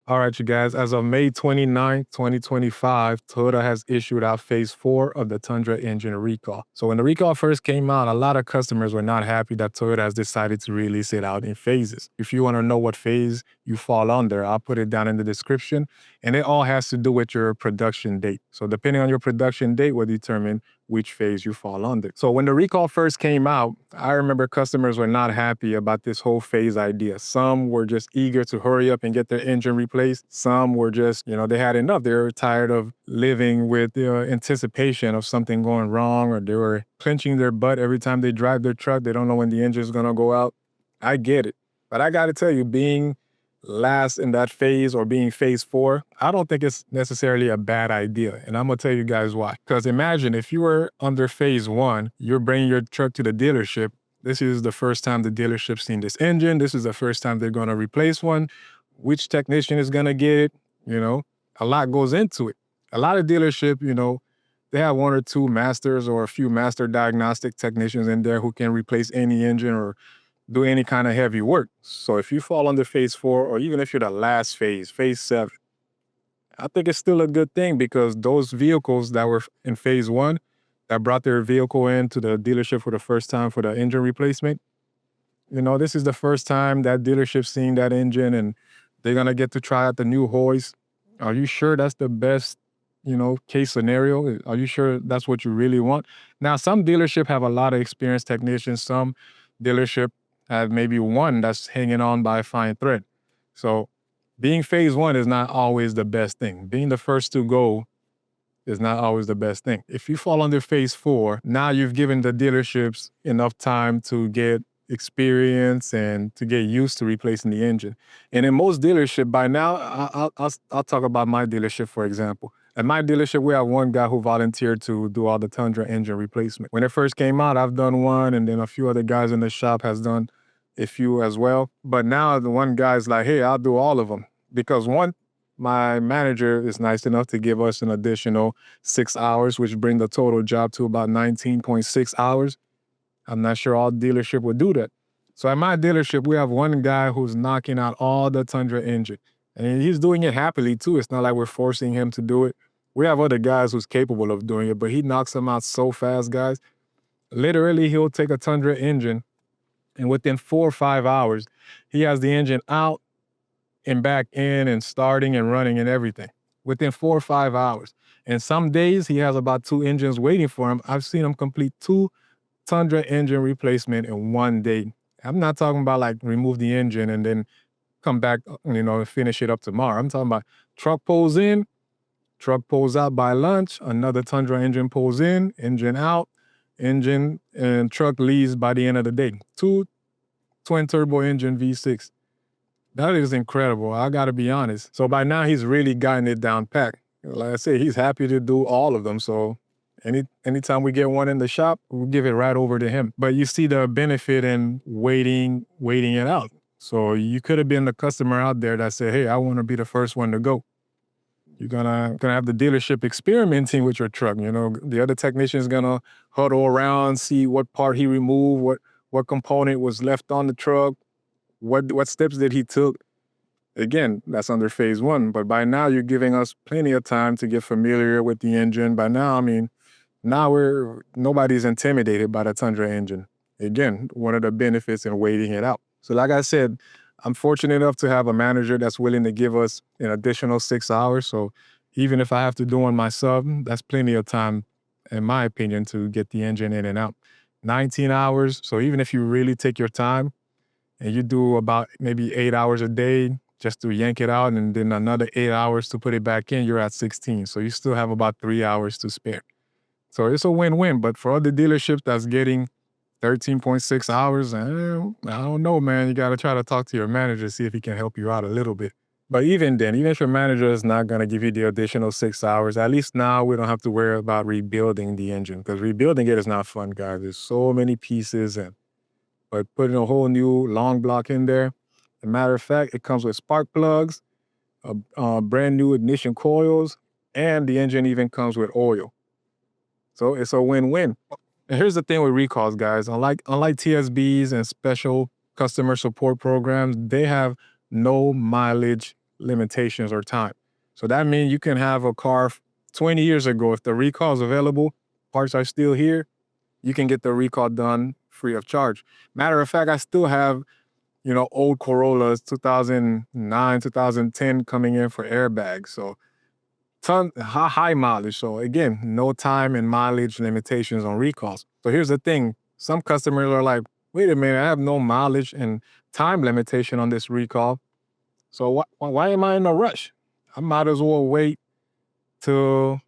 All right, you guys, as of May 29th, 2025, Toyota has issued out phase 4 of the Tundra engine recall. So when the recall first came out, a lot of customers were not happy that Toyota has decided to release it out in phases. If you want to know what phase you fall under, I'll put it down in the description. And it all has to do with your production date. So depending on your production date will determine which phase you fall under. So when the recall first came out, I remember customers were not happy about this whole phase idea. Some were just eager to hurry up and get their engine replaced. Some were just, they had enough. They were tired of living with the anticipation of something going wrong, or they were clenching their butt every time they drive their truck. They don't know when the engine is going to go out. I get it. But I got to tell you, being last in that phase or being phase 4, I don't think it's necessarily a bad idea. And I'm gonna tell you guys why. Because imagine if you were under phase 1, you're bringing your truck to the dealership. This is the first time the dealership's seen this engine. This is the first time they're gonna replace one. Which technician is gonna get it? A lot goes into it. A lot of dealership, they have one or two masters or a few master diagnostic technicians in there who can replace any engine or do any kind of heavy work. So if you fall under phase 4, or even if you're the last phase 7, I think it's still a good thing, because those vehicles that were in phase 1 that brought their vehicle into the dealership for the first time for the engine replacement, this is the first time that dealership's seeing that engine, and they're gonna get to try out the new hoist. Are you sure that's the best, case scenario? Are you sure that's what you really want? Now, some dealership have a lot of experienced technicians. Some dealership have maybe one that's hanging on by a fine thread. So being phase 1 is not always the best thing. Being the first to go is not always the best thing. If you fall under phase 4, now you've given the dealerships enough time to get experience and to get used to replacing the engine. And in most dealership by now, I'll talk about my dealership, for example. At my dealership, we have one guy who volunteered to do all the Tundra engine replacement. When it first came out, I've done one, and then a few other guys in the shop has done a few as well. But now the one guy's like, hey, I'll do all of them. Because one, my manager is nice enough to give us an additional 6 hours, which bring the total job to about 19.6 hours. I'm not sure all dealership would do that. So at my dealership, we have one guy who's knocking out all the Tundra engine. And he's doing it happily too. It's not like we're forcing him to do it. We have other guys who's capable of doing it, but he knocks them out so fast, guys. Literally, he'll take a Tundra engine, and within 4 or 5 hours, he has the engine out and back in and starting and running and everything within 4 or 5 hours. And some days he has about 2 engines waiting for him. I've seen him complete 2 Tundra engine replacement in one day. I'm not talking about like remove the engine and then come back, and finish it up tomorrow. I'm talking about truck pulls in, truck pulls out by lunch, another Tundra engine pulls in, engine out, engine and truck leaves by the end of the day. 2 twin turbo engine V6. That is incredible. I gotta be honest. So by now he's really gotten it down packed. Like I say, he's happy to do all of them. So anytime we get one in the shop, we'll give it right over to him. But you see the benefit in waiting it out. So you could have been the customer out there that said, hey, I want to be the first one to go. You're gonna have the dealership experimenting with your truck. The other technician is gonna huddle around, see what part he removed, what component was left on the truck, what steps did he took. Again, that's under phase 1. But by now, you're giving us plenty of time to get familiar with the engine. By now, nobody's intimidated by the Tundra engine. Again, one of the benefits in waiting it out. So like I said, I'm fortunate enough to have a manager that's willing to give us an additional 6 hours. So even if I have to do one myself, that's plenty of time, in my opinion, to get the engine in and out. 19 hours. So even if you really take your time and you do about maybe 8 hours a day just to yank it out, and then another 8 hours to put it back in, you're at 16. So you still have about 3 hours to spare. So it's a win-win. But for other dealerships that's getting 13.6 hours, I don't know, man. You got to try to talk to your manager, see if he can help you out a little bit. But even then, even if your manager is not going to give you the additional 6 hours, at least now we don't have to worry about rebuilding the engine, because rebuilding it is not fun, guys. There's so many pieces, but putting a whole new long block in there, as a matter of fact, it comes with spark plugs, brand new ignition coils, and the engine even comes with oil. So it's a win-win. And here's the thing with recalls, guys. Unlike TSBs and special customer support programs, they have no mileage limitations or time. So that means you can have a car 20 years ago. If the recall is available, parts are still here, you can get the recall done free of charge. Matter of fact, I still have, old Corollas, 2009, 2010 coming in for airbags. So high mileage. So again, no time and mileage limitations on recalls. So here's the thing. Some customers are like, wait a minute, I have no mileage and time limitation on this recall. So why am I in a rush? I might as well wait till,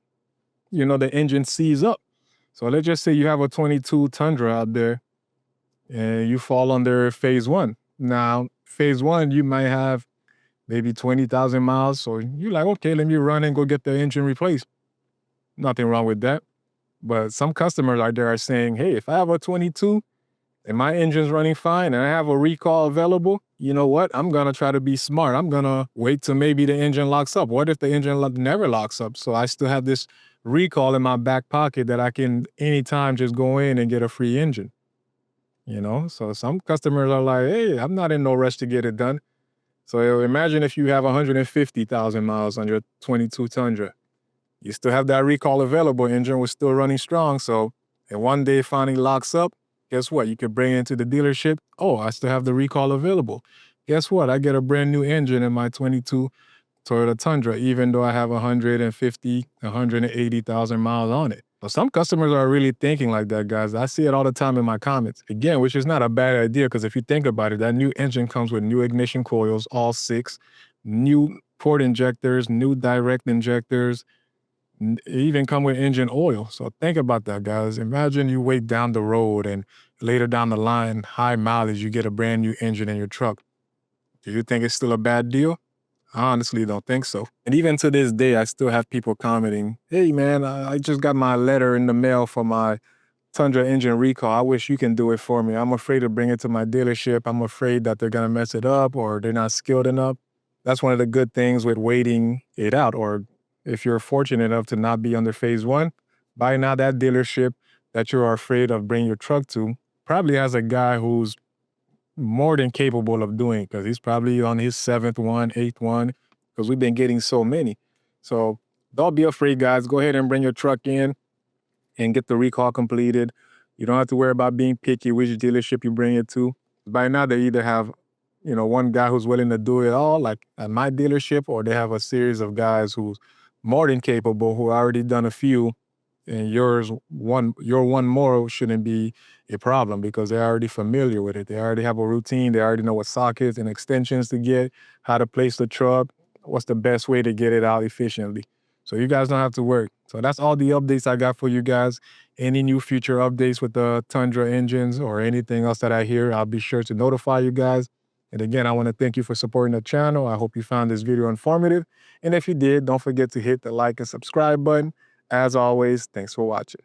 the engine sees up. So let's just say you have a 22 Tundra out there and you fall under phase one. Now, phase one, you might have maybe 20,000 miles. So you're like, okay, let me run and go get the engine replaced. Nothing wrong with that. But some customers out there are saying, hey, if I have a 22 and my engine's running fine and I have a recall available, you know what? I'm going to try to be smart. I'm going to wait till maybe the engine locks up. What if the engine never locks up? So I still have this recall in my back pocket that I can anytime just go in and get a free engine. So some customers are like, hey, I'm not in no rush to get it done. So imagine if you have 150,000 miles on your 22 Tundra. You still have that recall available, engine was still running strong. So, and one day it finally locks up, guess what? You could bring it into the dealership. Oh, I still have the recall available. Guess what? I get a brand new engine in my 22 Toyota Tundra, even though I have 150, 180,000 miles on it. So some customers are really thinking like that, guys. I see it all the time in my comments. Again, which is not a bad idea, because if you think about it, that new engine comes with new ignition coils, all 6, new port injectors, new direct injectors, even come with engine oil. So think about that, guys. Imagine you wait down the road and later down the line, high mileage, you get a brand new engine in your truck. Do you think it's still a bad deal? I honestly don't think so. And even to this day, I still have people commenting, hey man, I just got my letter in the mail for my Tundra engine recall. I wish you can do it for me. I'm afraid to bring it to my dealership. I'm afraid that they're going to mess it up or they're not skilled enough. That's one of the good things with waiting it out. Or if you're fortunate enough to not be under phase one, by now that dealership that you're afraid of bringing your truck to probably has a guy who's more than capable of doing, because he's probably on his 7th one, 8th one, because we've been getting so many. So don't be afraid, guys. Go ahead and bring your truck in and get the recall completed. You don't have to worry about being picky which dealership you bring it to. By now, they either have, one guy who's willing to do it all, like at my dealership, or they have a series of guys who's more than capable, who already done a few, and your one more shouldn't be a problem because they're already familiar with it. They already have a routine. They already know what sockets and extensions to get, how to place the truck, what's the best way to get it out efficiently. So you guys don't have to worry. So that's all the updates I got for you guys. Any new future updates with the Tundra engines or anything else that I hear, I'll be sure to notify you guys. And again, I want to thank you for supporting the channel. I hope you found this video informative. And if you did, don't forget to hit the like and subscribe button. As always, thanks for watching.